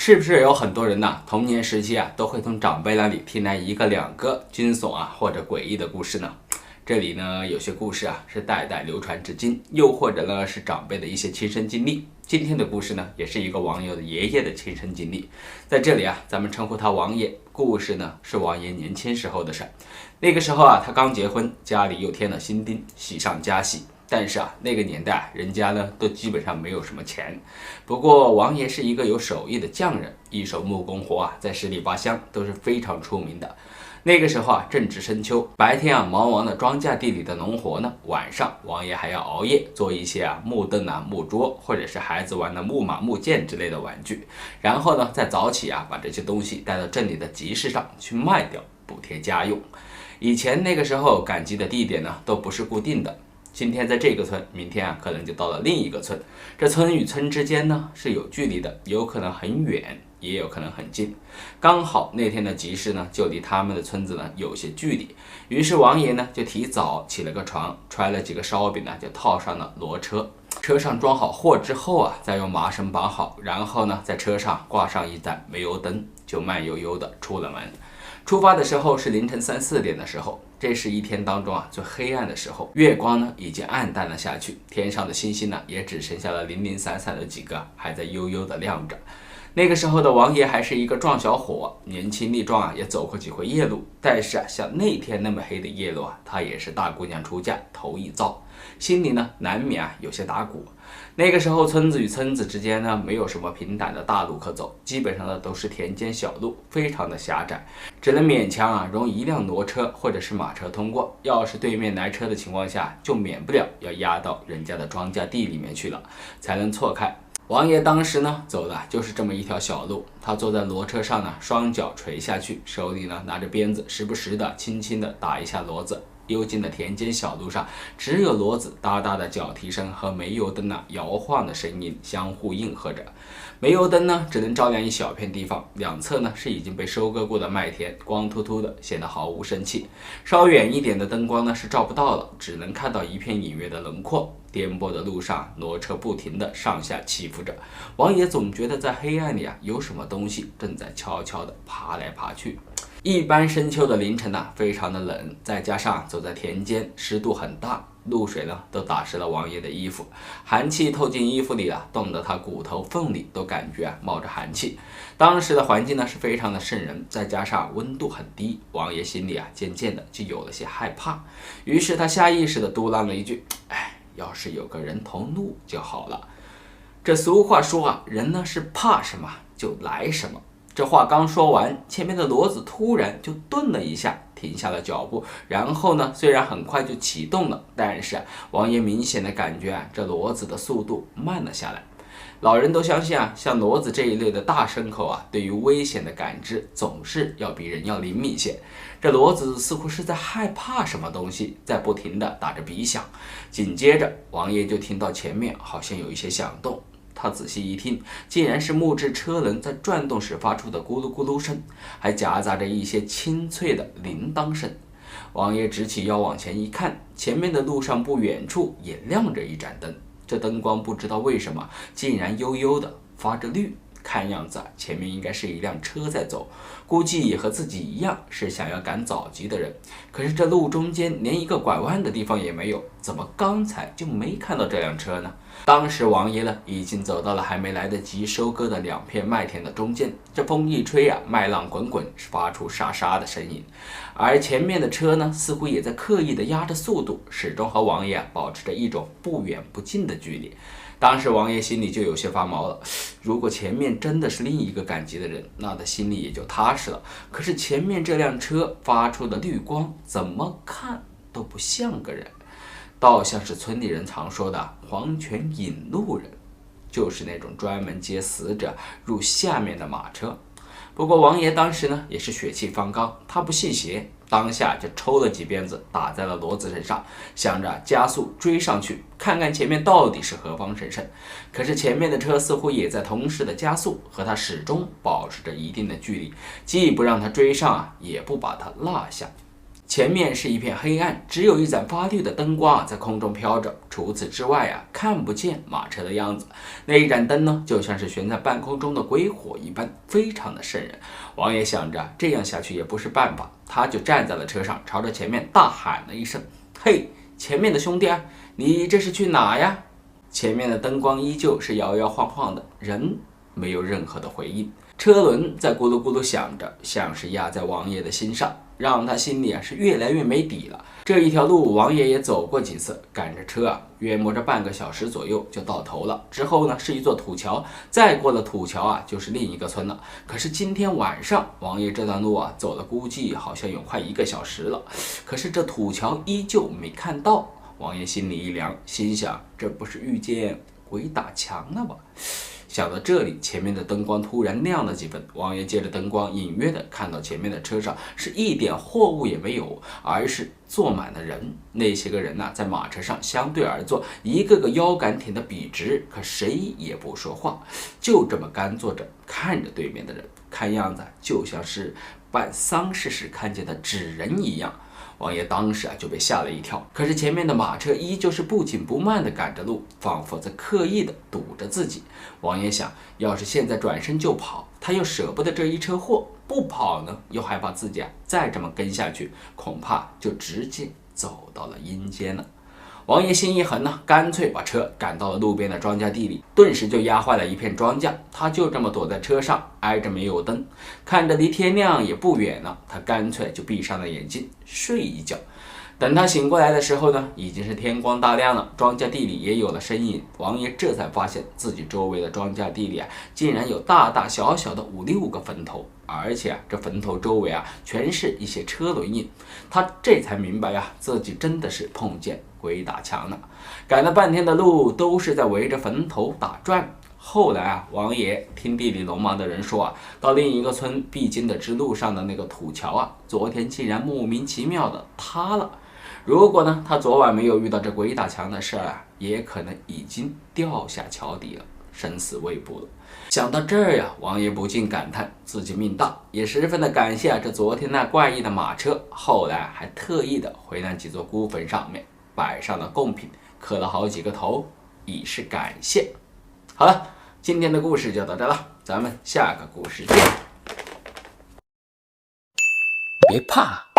是不是有很多人呢？童年时期都会从长辈那里听来一个两个惊悚或者诡异的故事呢？这里呢有些故事是代代流传至今，又或者呢是长辈的一些亲身经历。今天的故事呢也是一个网友的爷爷的亲身经历，在这里咱们称呼他王爷。故事呢是王爷年轻时候的事。那个时候他刚结婚，家里又添了新丁，喜上加喜。但是那个年代人家呢都基本上没有什么钱。不过王爷是一个有手艺的匠人，一手木工活在十里八乡都是非常出名的。那个时候正值深秋，白天忙完了庄稼地里的农活呢，晚上王爷还要熬夜做一些木凳木桌，或者是孩子玩的木马木剑之类的玩具，然后呢再早起把这些东西带到镇里的集市上去卖掉，补贴家用。以前那个时候赶集的地点呢都不是固定的，今天在这个村，明天可能就到了另一个村。这村与村之间呢是有距离的，有可能很远，也有可能很近。刚好那天的集市呢就离他们的村子呢有些距离，于是王爷呢就提早起了个床，揣了几个烧饼呢就套上了骡车。车上装好货之后再用麻绳绑好，然后呢在车上挂上一盏煤油灯，就慢悠悠的出了门。出发的时候是凌晨3、4点的时候，这是一天当中最黑暗的时候，月光呢已经暗淡了下去，天上的星星呢也只剩下了零零散散的几个，还在悠悠的亮着。那个时候的王爷还是一个壮小伙，年轻力壮也走过几回夜路，但是像那天那么黑的夜路他也是大姑娘出嫁头一遭，心里呢难免有些打鼓。那个时候村子与村子之间呢没有什么平坦的大路可走，基本上呢都是田间小路，非常的狭窄，只能勉强容一辆骡车或者是马车通过。要是对面来车的情况下，就免不了要压到人家的庄稼地里面去了，才能错开。王爷当时呢走的就是这么一条小路，他坐在骡车上呢，双脚垂下去，手里呢拿着鞭子，时不时的轻轻的打一下骡子。幽静的田间小路上，只有骡子哒哒的脚蹄声和煤油灯摇晃的声音相互应和着。煤油灯呢只能照亮一小片地方，两侧呢是已经被收割过的麦田，光秃秃的，显得毫无生气。稍远一点的灯光呢是照不到了，只能看到一片隐约的轮廓。颠簸的路上，骡车不停地上下起伏着，王爷总觉得在黑暗里有什么东西正在悄悄地爬来爬去。一般深秋的凌晨非常的冷，再加上走在田间，湿度很大，露水呢都打湿了王爷的衣服，寒气透进衣服里冻得他骨头缝里都感觉冒着寒气。当时的环境呢是非常的瘆人，再加上温度很低，王爷心里渐渐的就有了些害怕，于是他下意识的嘟囔了一句：要是有个人头怒就好了。这俗话说人呢是怕什么就来什么。这话刚说完，前面的骡子突然就顿了一下，停下了脚步，然后呢虽然很快就启动了，但是王爷明显的感觉这骡子的速度慢了下来。老人都相信像骡子这一类的大牲口对于危险的感知总是要比人要灵敏些。这骡子似乎是在害怕什么东西，在不停的打着鼻响。紧接着王爷就听到前面好像有一些响动，他仔细一听，竟然是木质车轮在转动时发出的咕噜咕噜声，还夹杂着一些清脆的铃铛声。王爷直起腰往前一看，前面的路上不远处也亮着一盏灯，这灯光不知道为什么竟然悠悠的发着绿，看样子前面应该是一辆车在走，估计也和自己一样是想要赶早集的人。可是这路中间连一个拐弯的地方也没有，怎么刚才就没看到这辆车呢？当时王爷呢已经走到了还没来得及收割的2片麦田的中间，这风一吹麦浪滚滚，发出沙沙的声音，而前面的车呢似乎也在刻意的压着速度，始终和王爷保持着一种不远不近的距离。当时王爷心里就有些发毛了，如果前面真的是另一个赶集的人，那他心里也就踏实了。可是前面这辆车发出的绿光怎么看都不像个人，倒像是村里人常说的黄泉引路人，就是那种专门接死者入下面的马车。不过王爷当时呢也是血气方刚，他不信邪，当下就抽了几鞭子打在了骡子身上，想着加速追上去，看看前面到底是何方神圣。可是前面的车似乎也在同时的加速，和他始终保持着一定的距离，既不让他追上也不把他落下。前面是一片黑暗，只有一盏发绿的灯光在空中飘着，除此之外看不见马车的样子。那一盏灯呢，就像是悬在半空中的鬼火一般，非常的瘆人。王爷想着这样下去也不是办法，他就站在了车上，朝着前面大喊了一声：“嘿，前面的兄弟你这是去哪呀？”前面的灯光依旧是摇摇晃晃的，人没有任何的回应。车轮在咕噜咕噜响着，像是压在王爷的心上，让他心里是越来越没底了。这一条路王爷也走过几次，赶着车约摸着半个小时左右就到头了。之后呢是一座土桥，再过了土桥就是另一个村了。可是今天晚上王爷这段路走了估计好像有快1个小时了，可是这土桥依旧没看到。王爷心里一凉，心想这不是遇见鬼打墙了吧？想到这里，前面的灯光突然亮了几分。王爷借着灯光隐约的看到前面的车上是一点货物也没有，而是坐满了人。那些个人在马车上相对而坐，一个个腰杆挺得笔直，可谁也不说话，就这么干坐着看着对面的人，看样子就像是办丧事时看见的纸人一样。王爷当时就被吓了一跳，可是前面的马车依旧是不紧不慢地赶着路，仿佛在刻意地堵着自己。王爷想，要是现在转身就跑，他又舍不得这一车货，不跑呢，又害怕自己再这么跟下去，恐怕就直接走到了阴间了。王爷心一横干脆把车赶到了路边的庄稼地里，顿时就压坏了一片庄稼。他就这么躲在车上，挨着煤油灯，看着离天亮也不远了，他干脆就闭上了眼睛睡一觉。等他醒过来的时候呢，已经是天光大亮了，庄稼地里也有了身影。王爷这才发现自己周围的庄稼地里竟然有大大小小的5、6个坟头，而且这坟头周围全是一些车轮印。他这才明白自己真的是碰见鬼打墙了。赶了半天的路都是在围着坟头打转。后来王爷听地里农忙的人说到另一个村必经的支路上的那个土桥昨天竟然莫名其妙的塌了。如果呢他昨晚没有遇到这鬼打墙的事也可能已经掉下桥底了，生死未卜了。想到这儿王爷不禁感叹自己命大，也十分的感谢这昨天那怪异的马车，后来还特意的回那几座孤坟上面摆上了贡品，磕了好几个头，以示感谢。好了，今天的故事就到这了，咱们下个故事见。别怕。